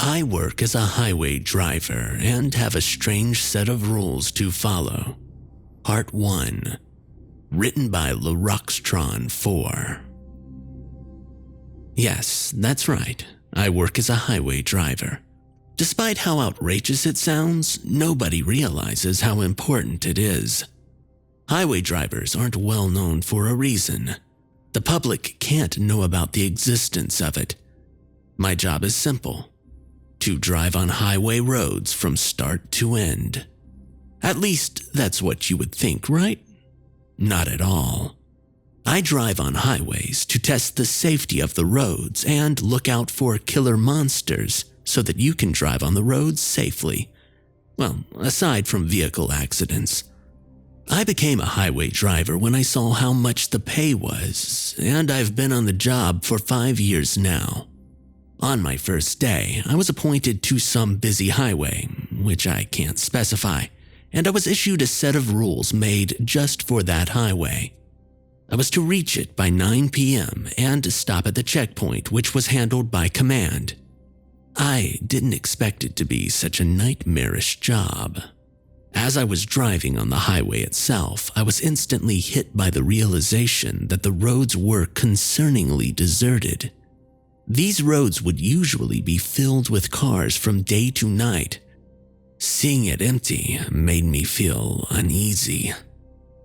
I work as a highway driver and have a strange set of rules to follow. Part 1. Written by LiroxtronIV. Yes, that's right. I work as a highway driver. Despite how outrageous it sounds, nobody realizes how important it is. Highway drivers aren't well known for a reason. The public can't know about the existence of it. My job is simple: to drive on highway roads from start to end. At least that's what you would think, right? Not at all. I drive on highways to test the safety of the roads and look out for killer monsters so that you can drive on the roads safely. Well, aside from vehicle accidents. I became a highway driver when I saw how much the pay was, and I've been on the job for 5 years now. On my first day, I was appointed to some busy highway, which I can't specify, and I was issued a set of rules made just for that highway. I was to reach it by 9 p.m. and stop at the checkpoint, which was handled by command. I didn't expect it to be such a nightmarish job. As I was driving on the highway itself, I was instantly hit by the realization that the roads were concerningly deserted. These roads would usually be filled with cars from day to night. Seeing it empty made me feel uneasy.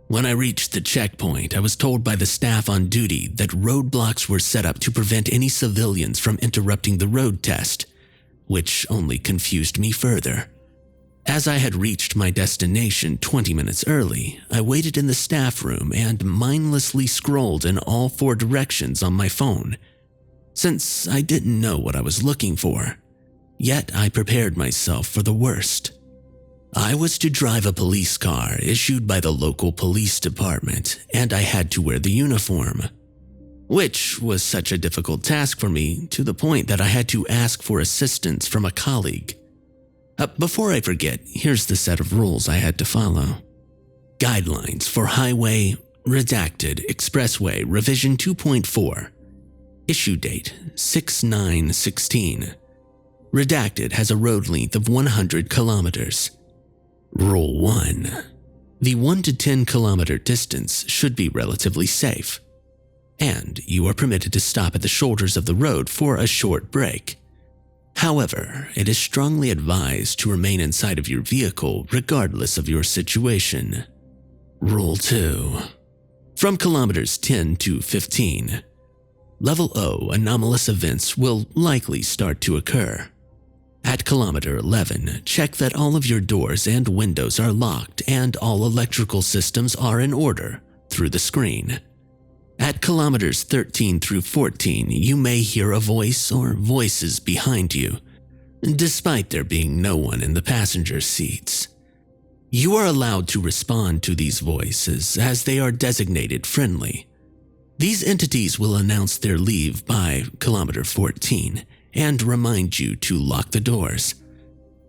When I reached the checkpoint, I was told by the staff on duty that roadblocks were set up to prevent any civilians from interrupting the road test, which only confused me further. As I had reached my destination 20 minutes early, I waited in the staff room and mindlessly scrolled in all 4 directions on my phone, since I didn't know what I was looking for. Yet I prepared myself for the worst. I was to drive a police car issued by the local police department, and I had to wear the uniform, which was such a difficult task for me to the point that I had to ask for assistance from a colleague. Before I forget, here's the set of rules I had to follow. Guidelines for Highway Redacted Expressway Revision 2.4. Issue date 6/9/16. Redacted has a road length of 100 kilometers. Rule 1. The 1 to 10 kilometer distance should be relatively safe, and you are permitted to stop at the shoulders of the road for a short break. However, it is strongly advised to remain inside of your vehicle regardless of your situation. Rule 2. From kilometers 10 to 15, Level O anomalous events will likely start to occur. At kilometer 11, check that all of your doors and windows are locked and all electrical systems are in order through the screen. At kilometers 13 through 14, you may hear a voice or voices behind you, despite there being no one in the passenger seats. You are allowed to respond to these voices as they are designated friendly. These entities will announce their leave by kilometer 14 and remind you to lock the doors.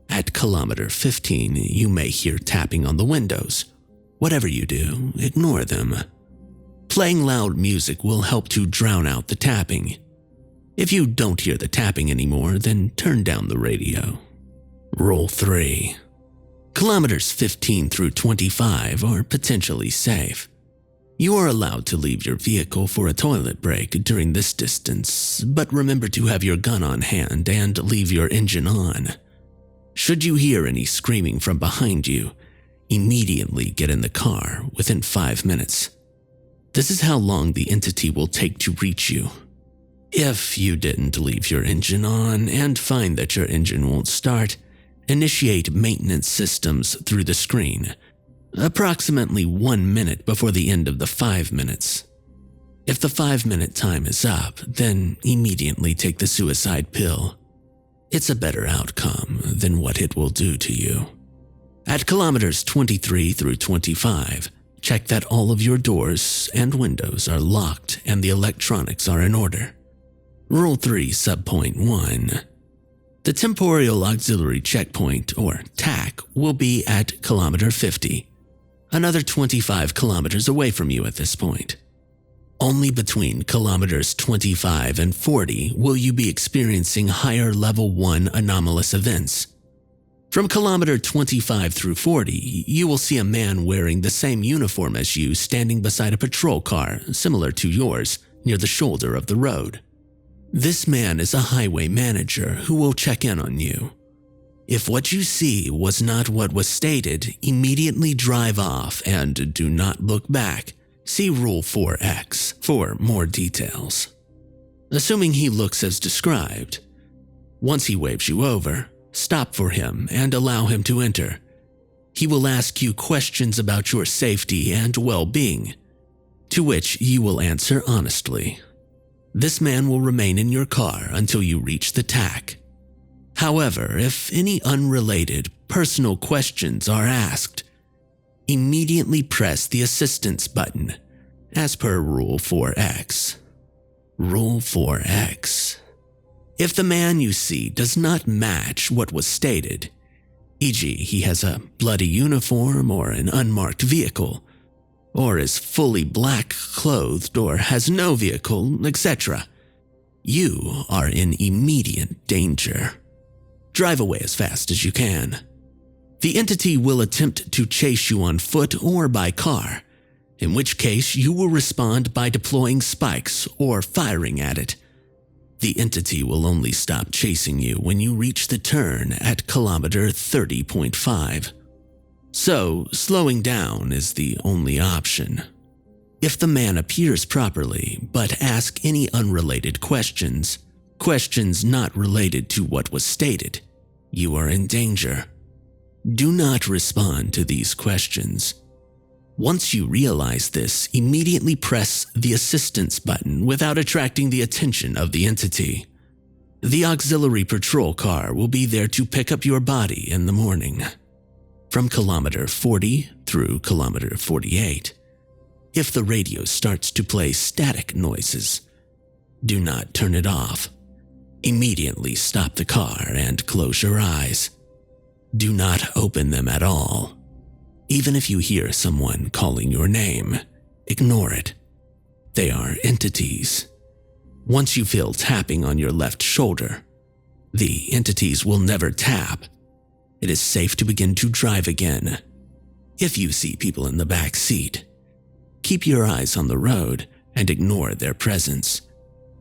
At kilometer 15, you may hear tapping on the windows. Whatever you do, ignore them. Playing loud music will help to drown out the tapping. If you don't hear the tapping anymore, then turn down the radio. Rule 3. Kilometers 15 through 25 are potentially safe. You are allowed to leave your vehicle for a toilet break during this distance, but remember to have your gun on hand and leave your engine on. Should you hear any screaming from behind you, immediately get in the car within 5 minutes. This is how long the entity will take to reach you. If you didn't leave your engine on and find that your engine won't start, initiate maintenance systems through the screen, approximately 1 minute before the end of the 5 minutes. If the 5-minute time is up, then immediately take the suicide pill. It's a better outcome than what it will do to you. At kilometers 23 through 25, check that all of your doors and windows are locked and the electronics are in order. Rule 3 subpoint 1. The Temporal Auxiliary Checkpoint, or TAC, will be at kilometer 50, another 25 kilometers away from you at this point. Only between kilometers 25 and 40 will you be experiencing higher level 1 anomalous events. From kilometer 25 through 40, you will see a man wearing the same uniform as you standing beside a patrol car similar to yours near the shoulder of the road. This man is a highway manager who will check in on you. If what you see was not what was stated, immediately drive off and do not look back. See Rule 4X for more details. Assuming he looks as described, once he waves you over, stop for him and allow him to enter. He will ask you questions about your safety and well-being, to which you will answer honestly. This man will remain in your car until you reach the TAC. However, if any unrelated, personal questions are asked, immediately press the assistance button, as per Rule 4X. Rule 4X. If the man you see does not match what was stated, e.g., he has a bloody uniform or an unmarked vehicle, or is fully black clothed or has no vehicle, etc., you are in immediate danger. Drive away as fast as you can. The entity will attempt to chase you on foot or by car, in which case you will respond by deploying spikes or firing at it. The entity will only stop chasing you when you reach the turn at kilometer 30.5. So, slowing down is the only option. If the man appears properly but asks any unrelated questions not related to what was stated, you are in danger. Do not respond to these questions. Once you realize this, immediately press the assistance button without attracting the attention of the entity. The auxiliary patrol car will be there to pick up your body in the morning. From kilometer 40 through kilometer 48. If the radio starts to play static noises, do not turn it off. Immediately stop the car and close your eyes. Do not open them at all. Even if you hear someone calling your name, ignore it. They are entities. Once you feel tapping on your left shoulder, the entities will never tap. It is safe to begin to drive again. If you see people in the back seat, keep your eyes on the road and ignore their presence.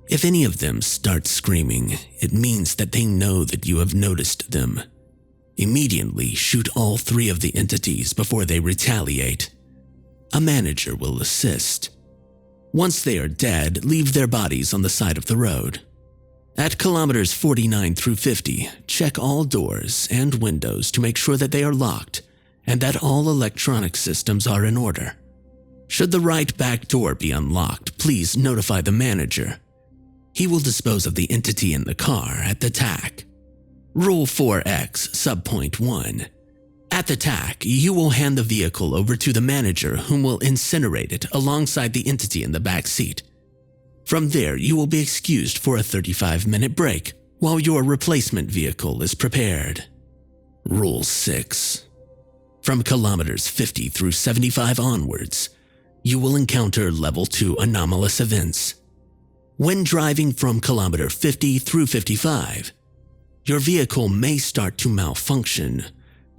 If any of them start screaming, it means that they know that you have noticed them. Immediately shoot all 3 of the entities before they retaliate. A manager will assist. Once they are dead, leave their bodies on the side of the road. At kilometers 49 through 50, check all doors and windows to make sure that they are locked and that all electronic systems are in order. Should the right back door be unlocked, please notify the manager. He will dispose of the entity in the car at the TAC. Rule 4X, subpoint 1. At the TAC, you will hand the vehicle over to the manager whom will incinerate it alongside the entity in the back seat. From there, you will be excused for a 35-minute break while your replacement vehicle is prepared. Rule 6. From kilometers 50 through 75 onwards, you will encounter level 2 anomalous events. When driving from kilometer 50 through 55, your vehicle may start to malfunction,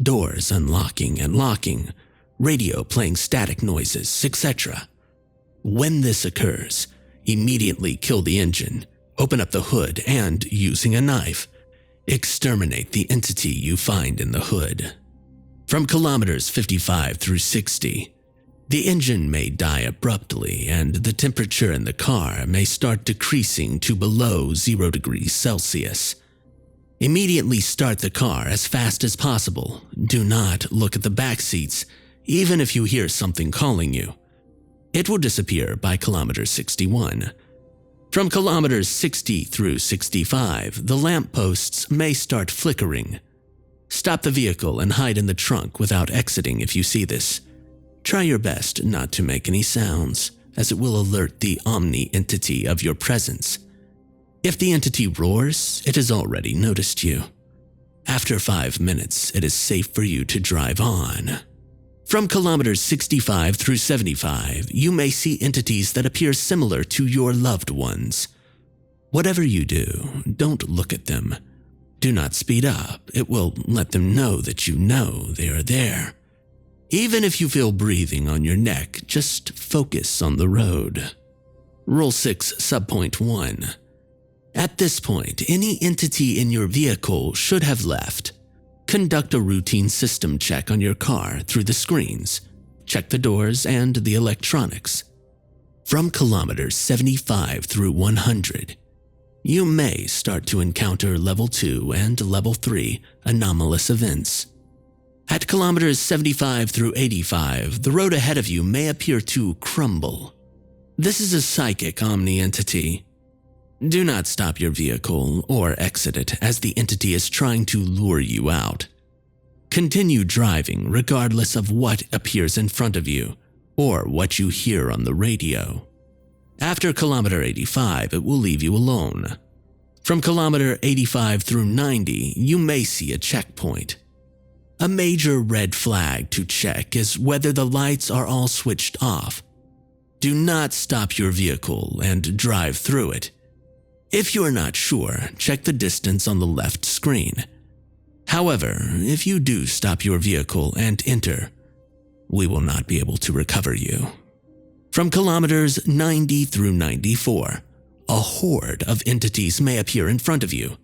doors unlocking and locking, radio playing static noises, etc. When this occurs, immediately kill the engine, open up the hood, and, using a knife, exterminate the entity you find in the hood. From kilometers 55 through 60, the engine may die abruptly and the temperature in the car may start decreasing to below 0 degrees Celsius. Immediately start the car as fast as possible. Do not look at the back seats, even if you hear something calling you. It will disappear by kilometer 61. From kilometers 60 through 65, the lampposts may start flickering. Stop the vehicle and hide in the trunk without exiting if you see this. Try your best not to make any sounds, as it will alert the omni entity of your presence. If the entity roars, it has already noticed you. After 5 minutes, it is safe for you to drive on. From kilometers 65 through 75, you may see entities that appear similar to your loved ones. Whatever you do, don't look at them. Do not speed up. It will let them know that you know they are there. Even if you feel breathing on your neck, just focus on the road. Rule 6, Subpoint 1. At this point, any entity in your vehicle should have left. Conduct a routine system check on your car through the screens. Check the doors and the electronics. From kilometers 75 through 100, you may start to encounter level 2 and level 3 anomalous events. At kilometers 75 through 85, the road ahead of you may appear to crumble. This is a psychic omni-entity. Do not stop your vehicle or exit it as the entity is trying to lure you out. Continue driving regardless of what appears in front of you or what you hear on the radio. After kilometer 85, it will leave you alone. From kilometer 85 through 90, you may see a checkpoint. A major red flag to check is whether the lights are all switched off. Do not stop your vehicle and drive through it. If you are not sure, check the distance on the left screen. However, if you do stop your vehicle and enter, we will not be able to recover you. From kilometers 90 through 94, a horde of entities may appear in front of you.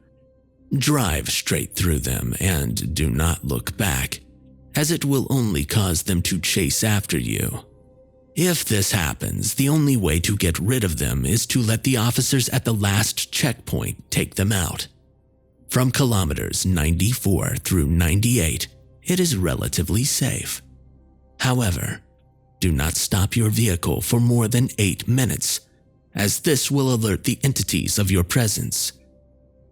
Drive straight through them and do not look back, as it will only cause them to chase after you. If this happens, the only way to get rid of them is to let the officers at the last checkpoint take them out. From kilometers 94 through 98, it is relatively safe. However, do not stop your vehicle for more than 8 minutes, as this will alert the entities of your presence.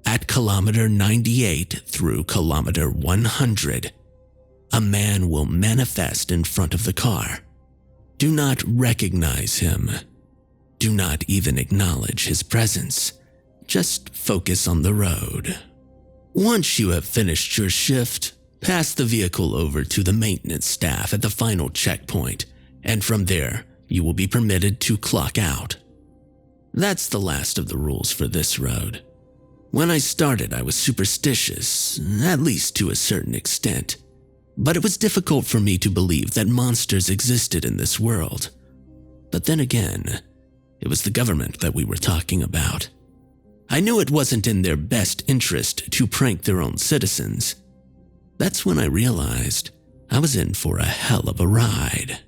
At kilometer 98 through kilometer 100, a man will manifest in front of the car. Do not recognize him. Do not even acknowledge his presence. Just focus on the road. Once you have finished your shift, pass the vehicle over to the maintenance staff at the final checkpoint, and from there, you will be permitted to clock out. That's the last of the rules for this road. When I started, I was superstitious, at least to a certain extent. But it was difficult for me to believe that monsters existed in this world. But then again, it was the government that we were talking about. I knew it wasn't in their best interest to prank their own citizens. That's when I realized I was in for a hell of a ride.